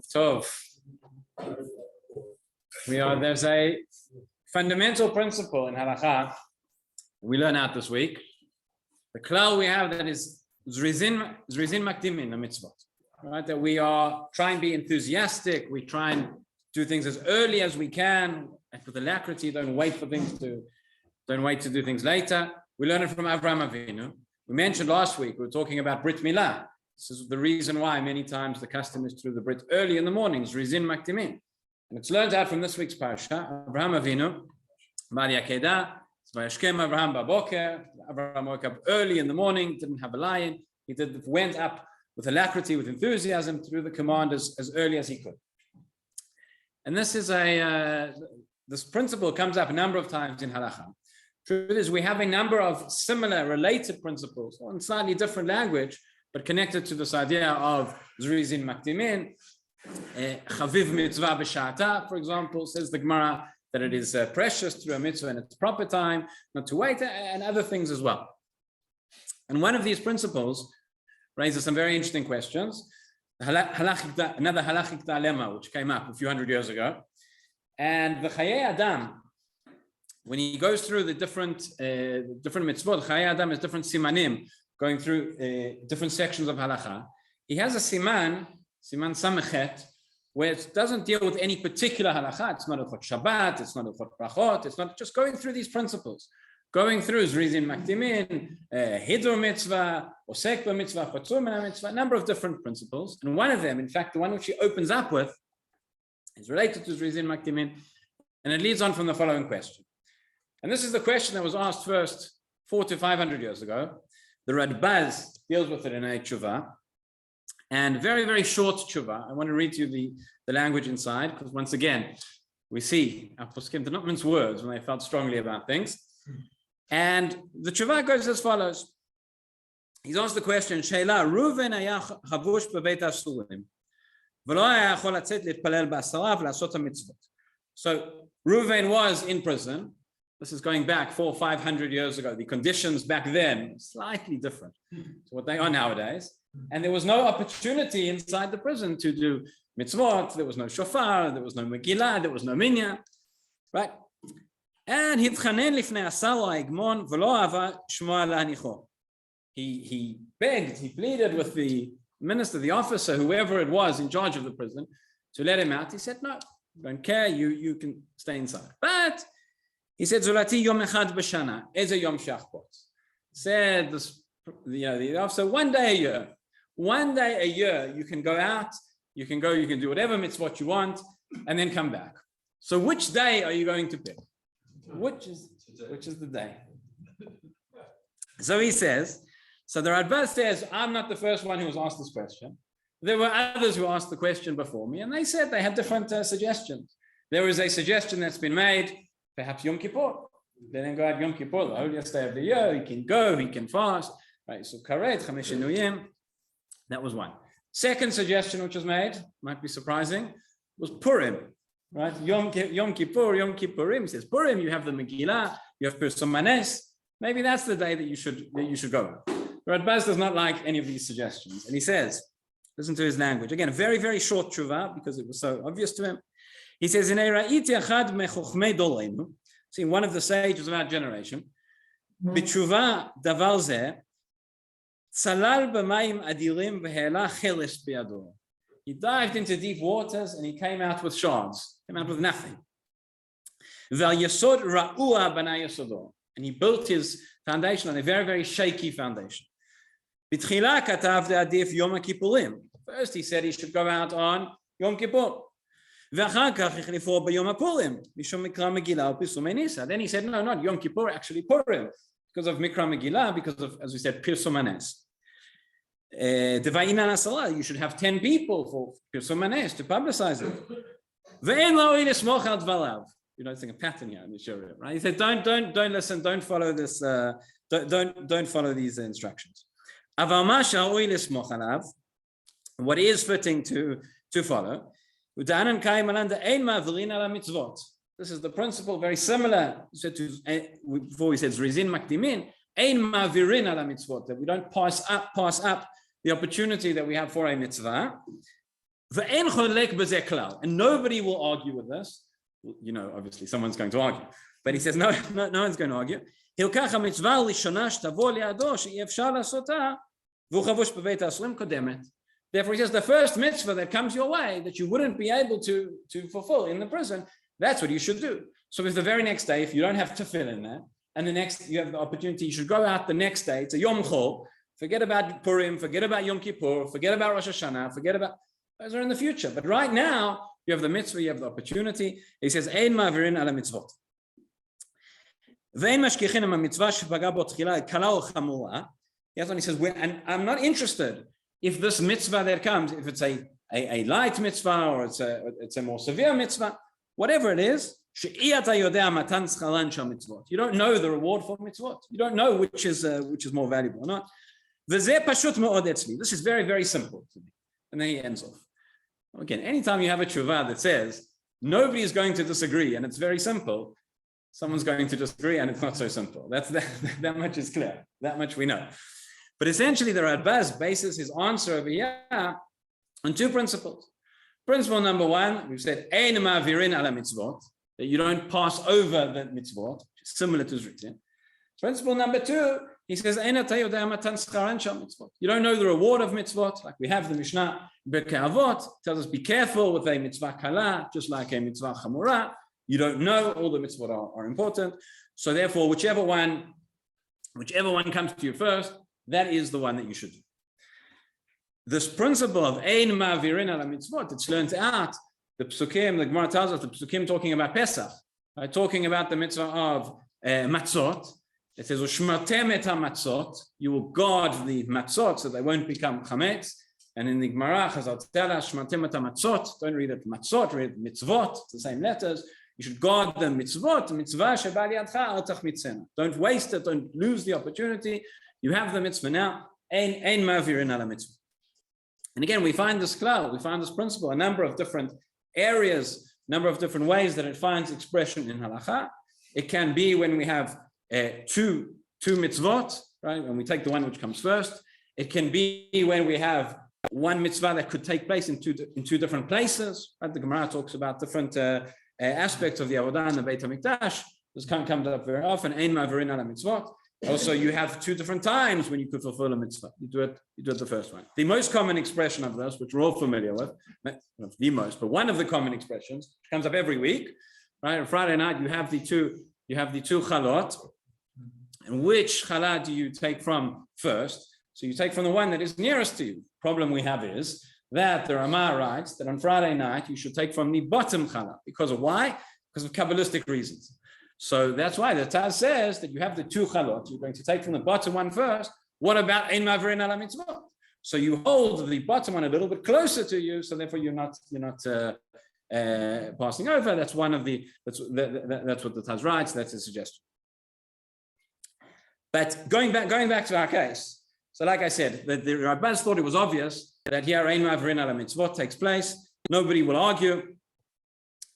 So, there's a fundamental principle in halakha we learn out this week. The klal we have that is zrizin makdimin the mitzvot, right? That we are trying to be enthusiastic. We try and do things as early as we can with alacrity. Don't wait to do things later. We learn it from Avraham Avinu. We mentioned last week, we were talking about Brit Milah. This is the reason why many times the custom is through the Brit early in the mornings, Rizin Makdimin. And it's learned out from this week's parasha. Avraham Avinu, Maria Keda, Vayashkem Avraham Baboker. Avraham woke up early in the morning, didn't have a lion. He went up with alacrity, with enthusiasm through the command as early as he could. And this is this principle comes up a number of times in halakha. Truth is, we have a number of similar, related principles, in slightly different language, but connected to this idea of Zrizin Makdimin. Chaviv mitzvah b'sha'ata, for example, says the Gemara that it is precious to do a mitzvah in its proper time, not to wait, and other things as well. And one of these principles raises some very interesting questions. Another halachic dilemma, which came up a few hundred years ago. And the Chayei Adam, when he goes through the different mitzvot, Chayei Adam is different simanim, going through different sections of halakha. He has a siman samechet, where it doesn't deal with any particular halakha. It's not a chot Shabbat, it's not a chot brachot, it's not just going through these principles. Going through Zrizin Makdimin, Hidur mitzvah, Osek mitzvah, Chotzur mitzvah, a number of different principles. And one of them, in fact, the one which he opens up with, is related to Zrizin Makdimin, and it leads on from the following question. And this is the question that was asked first 400 to 500 years ago. The Radbaz deals with it in a tshuva, and very, very short tshuva. I want to read to you the language inside, because once again, we see our poskim did not mince words when they felt strongly about things. And the tshuva goes as follows. He's asked the question, Sheila, Reuven haya chavush bebeit asurim, v'lo haya yachol latzet litpalel b'asarav la'asot hamitzvot. So Reuven was in prison. This is going back 400 or 500 years ago. The conditions back then slightly different to what they are nowadays. And there was no opportunity inside the prison to do mitzvot. There was no shofar, there was no megillah, there was no minyan, right? And he begged, he pleaded with the minister, the officer, whoever it was in charge of the prison, to let him out. He said, no, don't care, you can stay inside. But he said, Zulati yom echad b'shana, eze yom shachbot. Said this, the officer, one day a year you can go out You can go, you can do whatever mitzvot you want, and then come back. So which day are you going to pick? Which is the day? So he says, so the Radbaz says, I'm not the first one who was asked this question. There were others who asked the question before me, and they said they had different suggestions. There was a suggestion that's been made, perhaps Yom Kippur. They then go at Yom Kippur, the holiest day of the year. He can go, he can fast. Right? So Karet, Chamesh Nuyim. That was one. Second suggestion which was made, might be surprising, was Purim. Right? Yom Kippur, Yom Kippurim. He says Purim. You have the Megillah, you have Pirsum Manes. Maybe that's the day that you should go. Radbaz does not like any of these suggestions, and he says, listen to his language again. A very, very short tshuva because it was so obvious to him. He says, see, one of the sages of our generation, b'tshuva davar zeh, tzalal b'mayim adirim v'he'ela cheles b'yado. He dived into deep waters and he came out with shards, came out with nothing. V'al yesod ra'ua b'nai yesodo. And he built his foundation on a very, very shaky foundation. B'tchila katav de'adif Yom HaKippurim. First he said he should go out on Yom Kippur. Then he said, no, not Yom Kippur, actually Purim, because of Mikra Megillah, because of, as we said, Pirsum Manes. You should have 10 people for Pirsum Manes to publicize it. You know, it's like a pattern here in the Sharia, right? He said, don't listen, don't follow this, don't follow these instructions. What is fitting to follow? This is the principle, very similar before we said Zrizin Makdimin, that we don't pass up the opportunity that we have for a mitzvah. And nobody will argue with this. You know, obviously someone's going to argue, but he says no one's going to argue. Therefore, he says the first mitzvah that comes your way that you wouldn't be able to fulfill in the prison, that's what you should do. So if the very next day, if you don't have tefillin in there, and the next you have the opportunity, you should go out the next day. It's a Yom Chol. Forget about Purim, forget about Yom Kippur, forget about Rosh Hashanah, forget about those are in the future. But right now, you have the mitzvah, you have the opportunity. He says, Ein ma'avirin ala mitzvot. Ve'en mashkichin ama mitzvah shepaga bo tchila kala o chamura. Yes, and he says, and I'm not interested if this mitzvah that comes, if it's a light mitzvah or it's a more severe mitzvah, whatever it is, you don't know the reward for mitzvot. You don't know which is more valuable or not. This is very, very simple to me. And then he ends off. Again, anytime you have a tshuva that says nobody is going to disagree and it's very simple, someone's going to disagree and it's not so simple. That much is clear. That much we know. But essentially, the Radbaz bases his answer over here on two principles. Principle number one, we've said, Ein ma'avirin ala mitzvot, that you don't pass over the mitzvot, similar to Zritin. Principle number two, he says, Ein ata yodea matan scharan shel mitzvot. You don't know the reward of mitzvot, like we have the Mishnah, Birkei Avot, tells us be careful with a mitzvah kala, just like a mitzvah chamura. You don't know, all the mitzvot are important. So therefore, whichever one comes to you first, that is the one that you should do. This principle of Ein ma'avirin ala mitzvot, it's learned out. The Psukim, the Gemara tells us, the Psukim talking about Pesach, right? Talking about the mitzvah of matzot. It says, Ushmartem et ha-matzot, you will guard the matzot so they won't become chametz. And in the Gemara, Chazal tell us, Shmartem et ha-matzot, don't read it matzot, read it mitzvot, it's the same letters. You should guard the mitzvot, mitzvah sheba liyadcha al tachmitzena. Don't waste it, don't lose the opportunity. You have the mitzvah now, ein ma'avirin ala mitzvah. And again, we find this klal, we find this principle, a number of different areas, number of different ways that it finds expression in halakha. It can be when we have two mitzvot, right? When we take the one which comes first. It can be when we have one mitzvah that could take place in two different places. Right? The Gemara talks about different aspects of the avodah and the Beit HaMikdash. This comes up very often. Ein ma'avirin ala mitzvot. Also, you have two different times when you could fulfill a mitzvah. You do it the first one. The most common expression of this, which we're all familiar with, not the most, but one of the common expressions, which comes up every week, right? On Friday night, you have the two chalot. And which challah do you take from first? So you take from the one that is nearest to you. Problem we have is that the Ramah writes that on Friday night you should take from the bottom challah. Because of why? Because of Kabbalistic reasons. So that's why the Taz says that you have the two chalot. You're going to take from the bottom one first. What about ein mavirin ala mitzvot? So you hold the bottom one a little bit closer to you, so therefore you're not passing over. That's one of the that's what the Taz writes. That's a suggestion. But going back to our case. So like I said, the Rabbis thought it was obvious that here ein mavirin ala mitzvot takes place. Nobody will argue.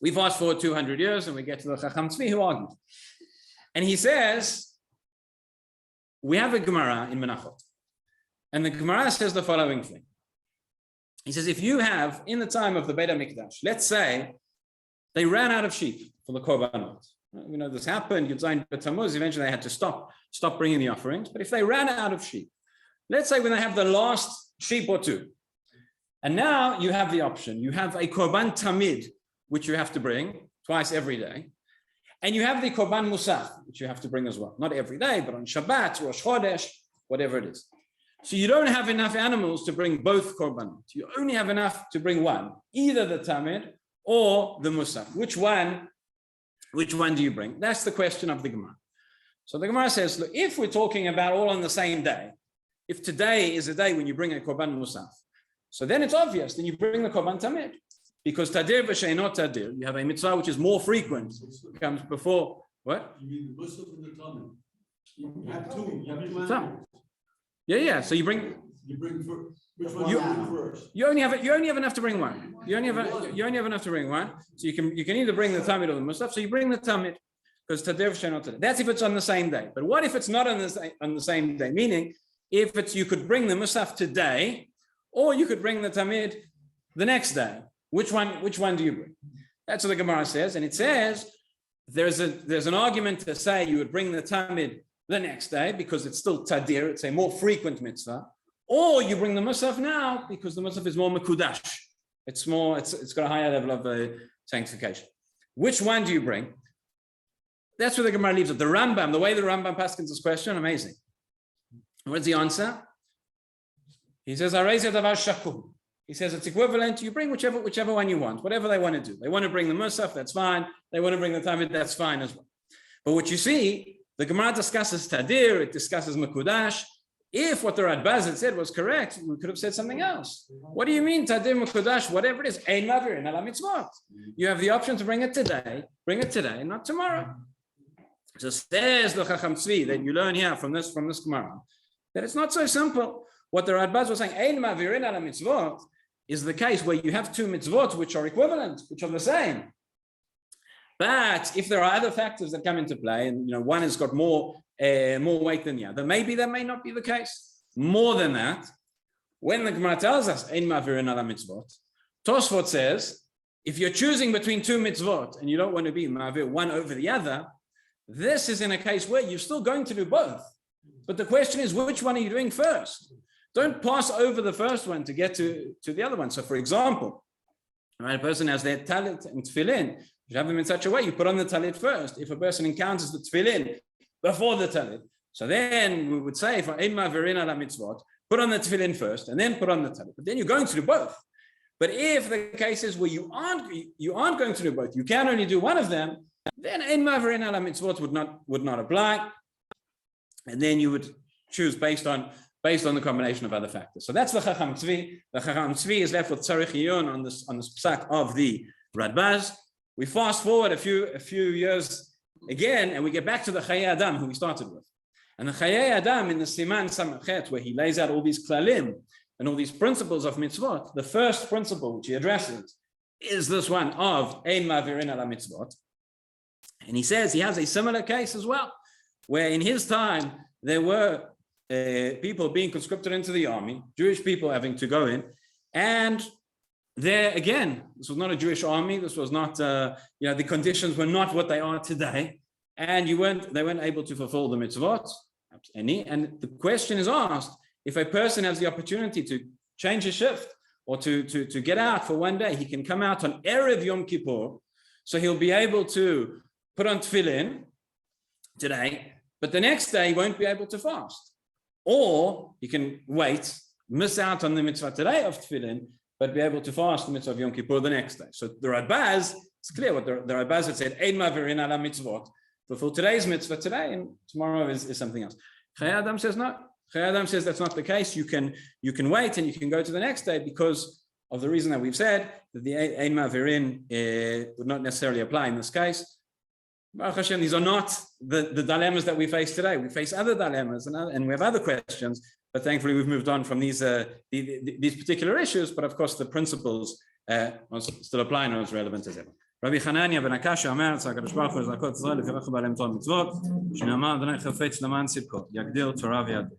We fast forward 200 years and we get to the Chacham Tzvi who argued. And he says, we have a Gemara in Menachot. And the Gemara says the following thing. He says, if you have, in the time of the Beit HaMikdash, let's say they ran out of sheep for the Korbanot. We know this happened, Yud Zayin B'Tammuz, eventually they had to stop bringing the offerings. But if they ran out of sheep, let's say when they have the last sheep or two, and now you have the option, you have a Korban Tamid, which you have to bring twice every day. And you have the Korban Musaf, which you have to bring as well. Not every day, but on Shabbat, Rosh Chodesh, whatever it is. So you don't have enough animals to bring both Korbanot. You only have enough to bring one, either the Tamid or the Musaf. Which one do you bring? That's the question of the Gemara. So the Gemara says, look, if we're talking about all on the same day, if today is a day when you bring a Korban Musaf, so then it's obvious, then you bring the Korban Tamid. Because tadir v'sheinot tadir, you have a mitzvah which is more frequent, comes before, what? You mean the Musaf and the Talmud. You have two. Yeah. So you bring first. Which one you bring first? You only have enough to bring one. You only have enough to bring one. So you can either bring the Talmud or the Musaf. So you bring the Talmud because tadir v'sheinot tadir. That's if it's on the same day. But what if it's not on the same day? Meaning, if it's you could bring the Musaf today, or you could bring the Talmud the next day. Which one do you bring? That's what the Gemara says, and it says there's an argument to say you would bring the Tamid the next day because it's still tadir, it's a more frequent mitzvah, or you bring the Musaf now because the Musaf is more mekudash. It's got a higher level of sanctification. Which one do you bring? That's where the Gemara leaves it. The Rambam, the way the Rambam paskins this question, amazing. What's the answer? He says, "Arezeh davar shakum." He says it's equivalent. You bring whichever one you want, whatever they want to do. They want to bring the Musaf, that's fine. They want to bring the Tamid, that's fine as well. But what you see, the Gemara discusses Tadir, it discusses Mekudash. If what the Radbaz had said was correct, we could have said something else. What do you mean, Tadir, Mekudash, whatever it is? Ein mavirin ala mitzvot. You have the option to bring it today, and not tomorrow. So there's the Chacham Tzvi that you learn here from this Gemara, that it's not so simple. What the Radbaz was saying, Ein mavirin ala mitzvot, is the case where you have two mitzvot which are equivalent, which are the same. But if there are other factors that come into play, and one has got more weight than the other, maybe that may not be the case. More than that, when the Gemara tells us ein mavirin ala mitzvot, Tosfot says, if you're choosing between two mitzvot and you don't want to be mavir one over the other, this is in a case where you're still going to do both. But the question is, which one are you doing first? Don't pass over the first one to get to the other one. So, for example, a person has their talit and tefillin. You have them in such a way, you put on the talit first. If a person encounters the tefillin before the talit, so then we would say, for ein mavirin ala mitzvot, put on the tefillin first and then put on the talit. But then you're going to do both. But if the case is where you aren't going to do both, you can only do one of them, then ein mavirin ala mitzvot would not apply. And then you would choose based on the combination of other factors. So that's the Chacham Tzvi. The Chacham Tzvi is left with Tzarich Iyun on this psak of the Radbaz. We fast forward a few years again, and we get back to the Chayei Adam, who we started with. And the Chayei Adam in the Siman Samachet, where he lays out all these klalim and all these principles of mitzvot, the first principle which he addresses is this one of ein mavirin ala mitzvot. And he says he has a similar case as well, where in his time there were people being conscripted into the army, Jewish people having to go in, and there again, this was not a Jewish army. This was not, the conditions were not what they are today, and they weren't able to fulfill the mitzvot. And the question is asked: if a person has the opportunity to change his shift or to get out for one day, he can come out on Erev Yom Kippur, so he'll be able to put on tefillin today, but the next day he won't be able to fast. Or you can miss out on the mitzvah today of tefillin, but be able to fast the mitzvah of Yom Kippur the next day. So the Rambaz, it's clear what the Rambaz had said, Ein Mavirin ala mitzvot. But for today's mitzvah today, and tomorrow is something else. Chayei Adam says no. Chayei Adam says that's not the case. You can wait and you can go to the next day because of the reason that we've said that the Ein Mavirin would not necessarily apply in this case. Baruch Hashem, these are not the dilemmas that we face today. We face other dilemmas and we have other questions, but thankfully we've moved on from these particular issues. But of course, the principles still apply and are as relevant as ever. Rabbi Hanania ben Akasha Omer, Tzakadosh Baruch Hu Zalakot Yisrael, Lefirecha B'Alem Torah Mitzvot, Shnamar Adonai Chafetz Laman Tzidko, Yagdil Torah V'Yadil.